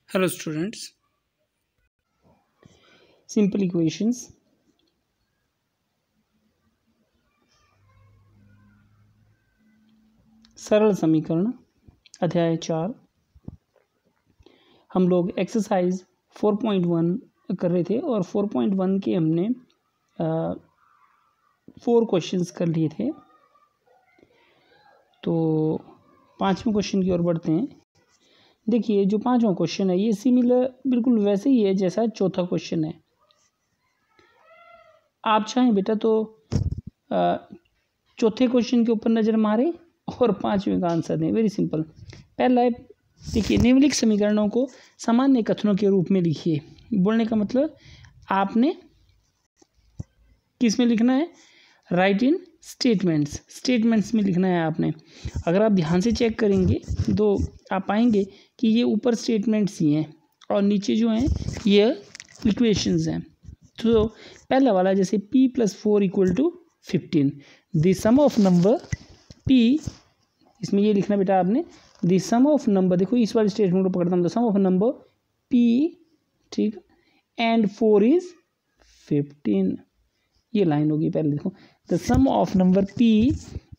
Hello students, simple equations. सरल समीकरण अध्याय 4। हम लोग एक्सरसाइज 4.1 कर रहे थे और 4.1 के हमने 4 क्वेश्चंस कर लिए थे। तो 5वें क्वेश्चन की ओर बढ़ते हैं। देखिए जो 5वां क्वेश्चन है ये सिमिलर बिल्कुल वैसे ही है जैसा चौथा क्वेश्चन है। आप चाहें बेटा तो चौथे क्वेश्चन के ऊपर नज़र मारें और 5वें का आंसर दें। Very simple. पहला है, देखिए निम्नलिखित समीकरणों को सामान्य कथनों के रूप में लिखिए। बोलने का मतलब आपने किस में लिखना है? राइट इन स्टेटमेंट्स में लिखना है आपने। अगर आप ध्यान से चेक करेंगे तो आप पाएंगे कि ये ऊपर स्टेटमेंट्स ही हैं और नीचे जो हैं ये इक्वेशंस हैं। तो पहला वाला जैसे p + 4 = 15, the sum of number p, इसमें ये लिखना बेटा आपने द सम ऑफ नंबर, देखो इस वाले स्टेटमेंट को पकड़ता हूँ, the sum of number p, ठीक, एंड 4 = 15, ये लाइन होगी। पहले देखो the sum of number p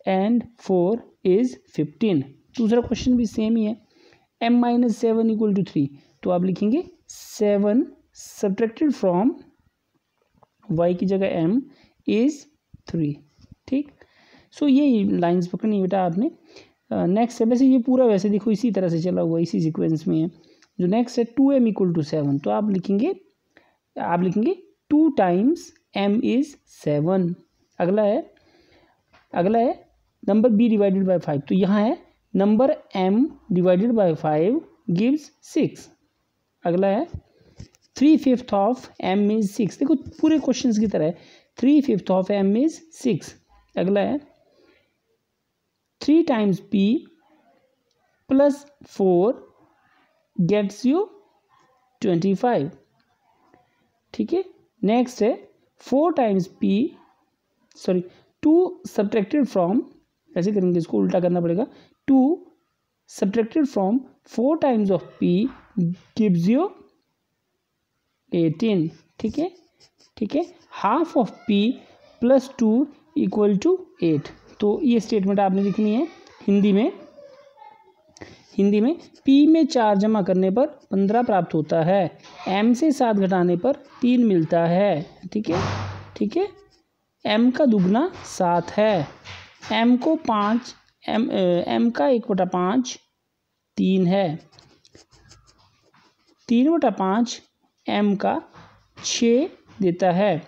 and 4 = 15। दूसरा क्वेश्चन भी सेम ही है, m - 7 = 3, तो आप लिखेंगे 7 सब्ट्रैक्टेड फ्रॉम y की जगह m = 3, ठीक। सो ये लाइंस पकड़नी बेटा आपने। नेक्स्ट है, वैसे ये पूरा वैसे देखो इसी तरह से चला हुआ, इसी सीक्वेंस में है। जो नेक्स्ट है 2m = 7, तो आप लिखेंगे 2 टाइम्स m = 7। अगला है नंबर b / 5, तो यहाँ है नंबर m / 5 गिव्स 6। अगला है 3/5 ऑफ m = 6, देखो पूरे क्वेश्चंस की तरह है, 3/5 ऑफ m = 6। अगला है 3 टाइम्स p + 4 गेट्स यू 25, ठीक है। नेक्स्ट है 2 सब्ट्रैक्टेड फ्रॉम, ऐसे करेंगे, इसको उल्टा करना पड़ेगा, 2 subtracted from 4 times of p gives you 18, ठीक है। हाफ ऑफ p + 2 = 8, तो ये स्टेटमेंट आपने लिखनी है हिंदी में। p में 4 जमा करने पर 15 प्राप्त होता है, m से 7 घटाने पर 3 मिलता है, ठीक है। m का दुगना 7 है, m का 1/5 3 है, 3/5 m का 6 देता है।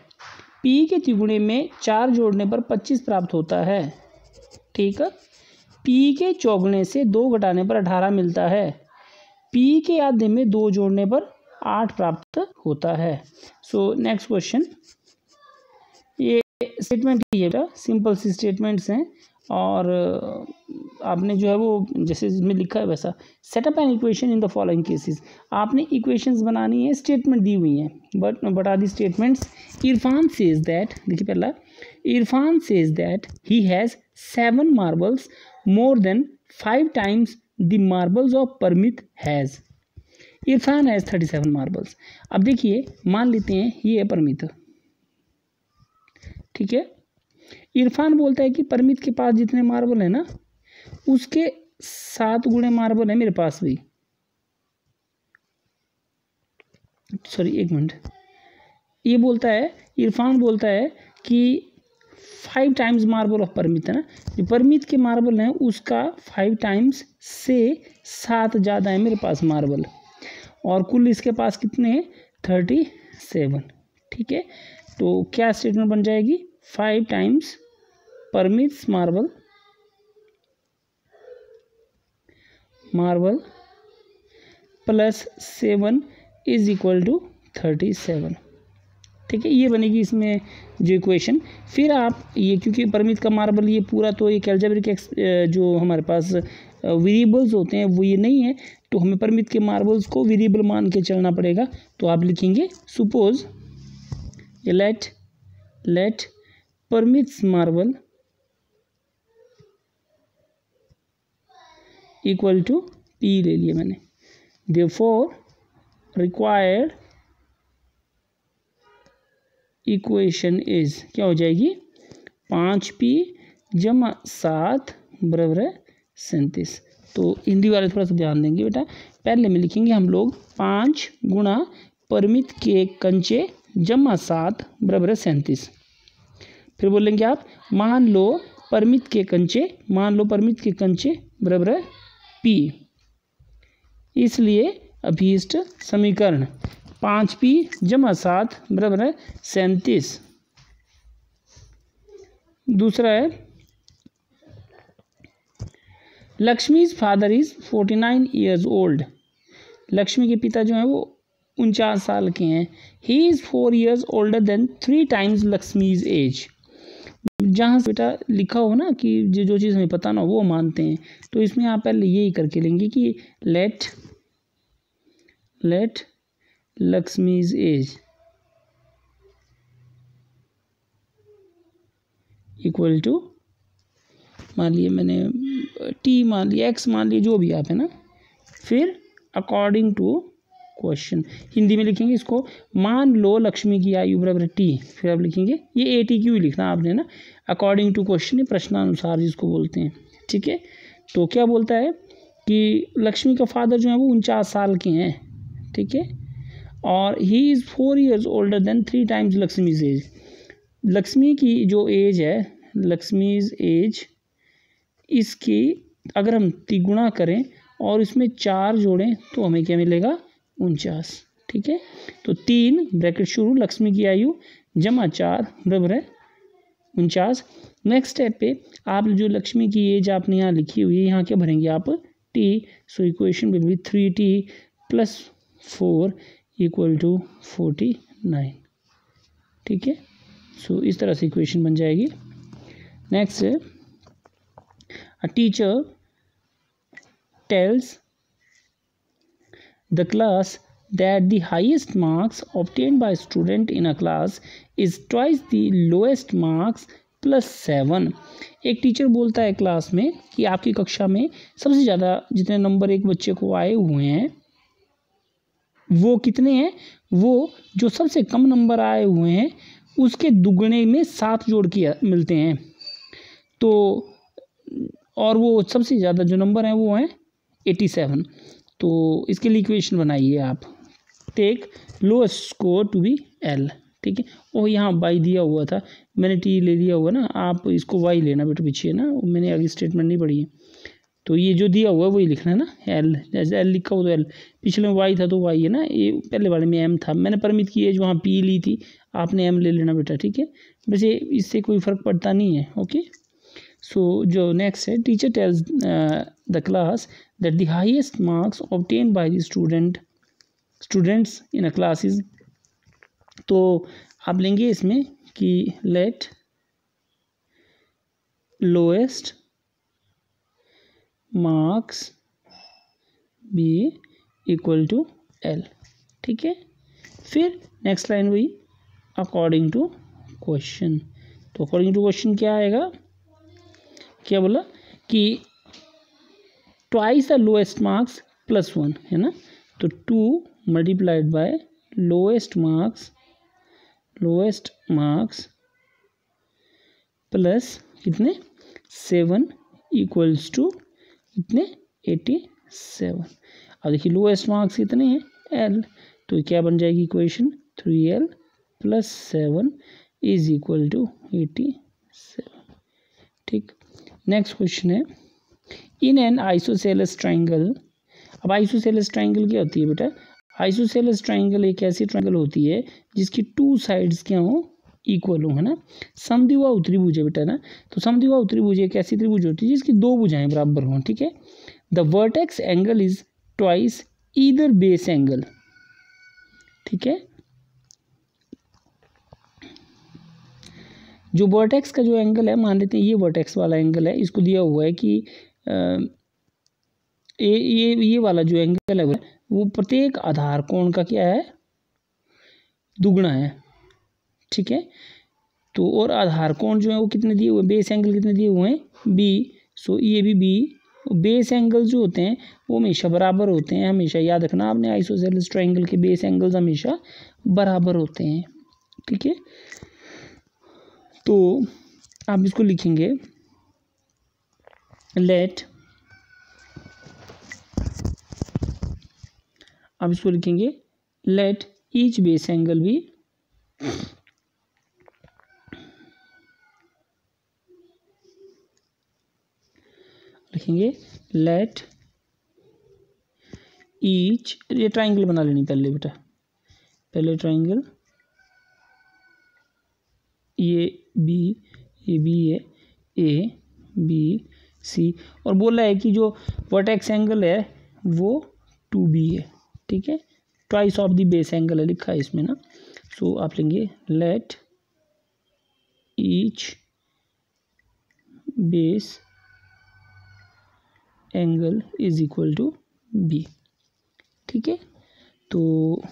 p के तिगुने में 4 जोड़ने पर 25 प्राप्त होता है, ठीक है। p के चौगुने से 2 घटाने पर 18 मिलता है, p के आधे में 2 जोड़ने पर 8 प्राप्त होता है। सो नेक्स्ट क्वेश्चन, ये स्टेटमेंट ही है, सिंपल सी स्टेटमेंट्स हैं और आपने जो है वो जैसे इसमें लिखा है वैसा setup an equation in the following cases. आपने इक्वेशंस बनानी है, स्टेटमेंट दी हुई हैं, but are the statements. Irfan says that, देखिए पहला, Irfan says that he has 7 marbles more than 5 times the marbles of Parmit has. Irfan has 37 marbles. अब देखिए मान लेते हैं ये है परमित, ठीक है। इरफान बोलता है कि परमित के पास जितने मार्बल है ना उसके 7 गुणे मार्बल है मेरे पास भी। सॉरी, एक मिनट, ये बोलता है, इरफान बोलता है कि 5 टाइम्स मार्बल ऑफ परमित है ना, जो परमित के मार्बल हैं उसका 5 टाइम्स से 7 ज़्यादा है मेरे पास मार्बल, और कुल इसके पास कितने हैं? 37, ठीक है। तो क्या स्टेटमेंट बन जाएगी? 5 टाइम्स परमिट्स मार्बल प्लस 7 = 37, ठीक है। ये बनेगी इसमें जो इक्वेशन। फिर आप ये, क्योंकि परमित का मार्बल ये पूरा तो एक अलजेब्रिक जो हमारे पास वेरिएबल्स होते हैं वो ये नहीं है, तो हमें परमित के मार्बल्स को वेरिएबल मान के चलना पड़ेगा। तो आप लिखेंगे suppose let permits marble = p ले लिया मैंने, देयरफॉर रिक्वायर्ड इक्वेशन इज क्या हो जाएगी 5p जमा 7 बराबर है 37। तो हिंदी वाले थोड़ा सा ध्यान देंगे बेटा। पहले में लिखेंगे हम लोग 5 गुणा परिमित के कंचे जमा 7 बराबर है 37। फिर बोलेंगे आप मान लो परिमित के कंचे बराबर है p। इसलिए अभीष्ट समीकरण 5p जमा 7 बराबर है 37। दूसरा है Lakshmi's father is 49 years old. Lakshmi के पिता जो हैं वो 49 साल के हैं। He is 4 years older than 3 times Lakshmi's age. जहाँ से बेटा लिखा हो ना कि जो चीज़ हमें पता ना हो वो मानते हैं, तो इसमें आप पहले यही करके लेंगे कि let Lakshmi's age equal to, मान लिए मैंने टी मान लिया, एक्स मान लिया, जो भी आप है ना। फिर अकॉर्डिंग टू क्वेश्चन, हिंदी में लिखेंगे इसको मान लो लक्ष्मी की आयु बराबर टी। फिर आप लिखेंगे ये ATQ ही लिखना आपने ना, अकॉर्डिंग टू क्वेश्चन, प्रश्नानुसार जिसको बोलते हैं। ठीक है, तो क्या बोलता है कि लक्ष्मी का फादर जो है वो 49 साल के हैं। ठीक है, और he is 4 years older than 3 times Lakshmi's age. Lakshmi की जो एज है, लक्ष्मीज एज, इसकी अगर हम तिगुना करें और इसमें 4 जोड़ें तो हमें क्या मिलेगा 49। ठीक है, तो 3 ब्रैकेट शुरू लक्ष्मी की आयु जमा 4 बराबर है 49। नेक्स्ट स्टेप पे आप जो लक्ष्मी की एज आपने यहाँ लिखी हुई है, यहाँ क्या भरेंगे आप t। So equation will be 3t + 4 equal to 49। ठीक है, सो इस तरह से इक्वेशन बन जाएगी। नेक्स्ट है a teacher tells the class that the highest marks obtained by student in a class is twice the lowest marks plus 7। एक teacher बोलता है क्लास में कि आपकी कक्षा में सबसे ज़्यादा जितने नंबर एक बच्चे को आए हुए हैं वो कितने हैं, वो जो सबसे कम नंबर आए हुए हैं उसके दुगने में 7 जोड़ के मिलते हैं। तो और वो सबसे ज़्यादा जो नंबर हैं वो हैं 87। तो इसके लिए इक्वेशन बनाइए आप। Take lowest score to be L। ठीक है, और यहाँ y दिया हुआ था, मैंने t ले लिया हुआ ना, आप इसको y लेना बेटा पीछे ना, मैंने आगे स्टेटमेंट नहीं पढ़ी है। तो ये जो दिया हुआ है वही लिखना है ना, L, जैसे L लिखा हो तो L, पिछले में y था तो y है ना, ये पहले वाले में m था। मैंने परिमित की एज वहाँ p ली थी, आपने m ले लेना बेटा। ठीक है, वैसे इससे कोई फ़र्क पड़ता नहीं है। ओके, सो जो नेक्स्ट है teacher tells the class that the highest marks obtain by the students in a class is. तो आप लेंगे इसमें कि let lowest marks be equal to L। ठीक है, फिर नेक्स्ट लाइन हुई अकॉर्डिंग टू क्वेश्चन। तो अकॉर्डिंग टू क्वेश्चन क्या आएगा, क्या बोला कि twice the lowest marks plus 1 है ना, तो 2 multiplied by lowest marks plus कितने 7 इक्वल्स टू कितने 87। अब देखिए लोएस्ट मार्क्स कितने हैं L, तो क्या बन जाएगी equation 3L + 7 is equal to 87। ठीक, नेक्स्ट क्वेश्चन है इन एन आइसोसेलेस ट्राइंगल। अब आइसोसेलेस ट्राइंगल क्या होती है बेटा, आइसोसेलेस ट्राइंगल एक ऐसी ट्राइंगल होती है जिसकी 2 साइड्स क्या हो इक्वल हो, है ना। समद्विबाहु त्रिभुज है बेटा ना, तो समद्विबाहु त्रिभुज एक ऐसी त्रिभुज होती है जिसकी 2 भुजाएं बराबर हों। ठीक है, the vertex angle is twice either base angle. ठीक है, जो वर्टेक्स का जो एंगल है, मान लेते हैं ये वर्टेक्स वाला एंगल है, इसको दिया हुआ है कि ये वाला जो एंगल है वो प्रत्येक आधार कोण का क्या है दुगना है। ठीक है, तो और आधार कोण जो है वो कितने दिए हुए, बेस एंगल कितने दिए हुए हैं B। सो ये भी B बेस एंगल जो होते हैं वो हमेशा बराबर होते हैं, हमेशा याद रखना आपने, आइसोसेलेस ट्रायंगल के बेस एंगल्स हमेशा बराबर होते हैं। ठीक है, तो आप इसको लिखेंगे लेट, आप इसको लिखेंगे लेट ईच बेस एंगल भी लिखेंगे लेट ईच, ये ट्राइंगल बना लेनी पहले बेटा, पहले ट्राइंगल, ये बी है, ए बी सी, और बोला है कि जो वर्टेक्स एंगल है वो 2b है। ठीक है, twice of the base angle है लिखा है इसमें ना। सो आप लेंगे let each base angle is equal to b। ठीक है, तो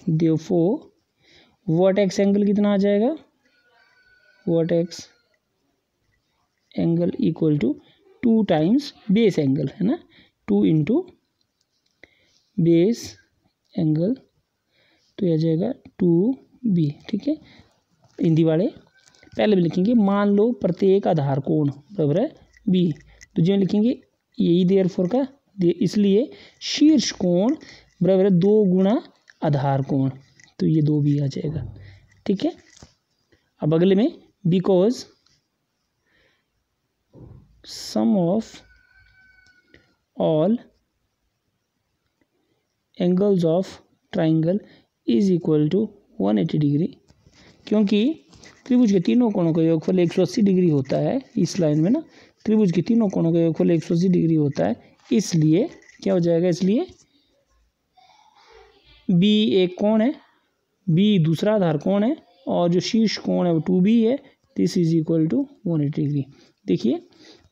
देयरफॉर वर्टेक्स एंगल कितना आ जाएगा, vertex angle equal to 2 times base angle, है ना, 2 इंटू बेस एंगल, तो यह आ जाएगा 2b। ठीक है, हिंदी वाले पहले भी लिखेंगे, मान लो प्रत्येक आधार कोण बराबर है b, तो जो लिखेंगे यही देयरफॉर का इसलिए शीर्ष कोण बराबर है 2 गुणा आधार कोण, तो ये 2b आ जाएगा। ठीक है, अब अगले में because sum of all angles of triangle is equal to 180 degree, क्योंकि त्रिभुज के तीनों कोणों का योगफल 180 डिग्री होता है। इस लाइन में ना त्रिभुज के तीनों कोणों का योगफल 180 डिग्री होता है, इसलिए क्या हो जाएगा, इसलिए b एक कोण है, b दूसरा आधार कोण है, और जो शीर्ष कोण है वो 2b है, this is equal to 180 degree. देखिए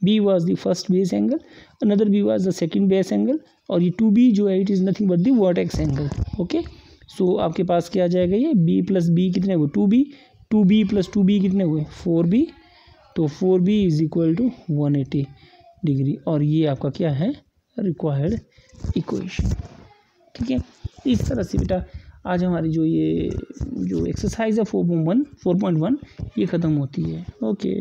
b was the first base angle, another b was the second base angle, और ये 2b जो है it is nothing but the vertex angle. Okay, so आपके पास क्या आ जाएगा, ये b प्लस b कितने हुए 2b, 2b प्लस 2b कितने हुए 4b, तो 4b is equal to 180 degree, और ये आपका क्या है, रिक्वायर्ड इक्वेशन। ठीक है, इस तरह से बेटा आज हमारी जो एक्सरसाइज है 4.1 ये ख़त्म होती है। ओके।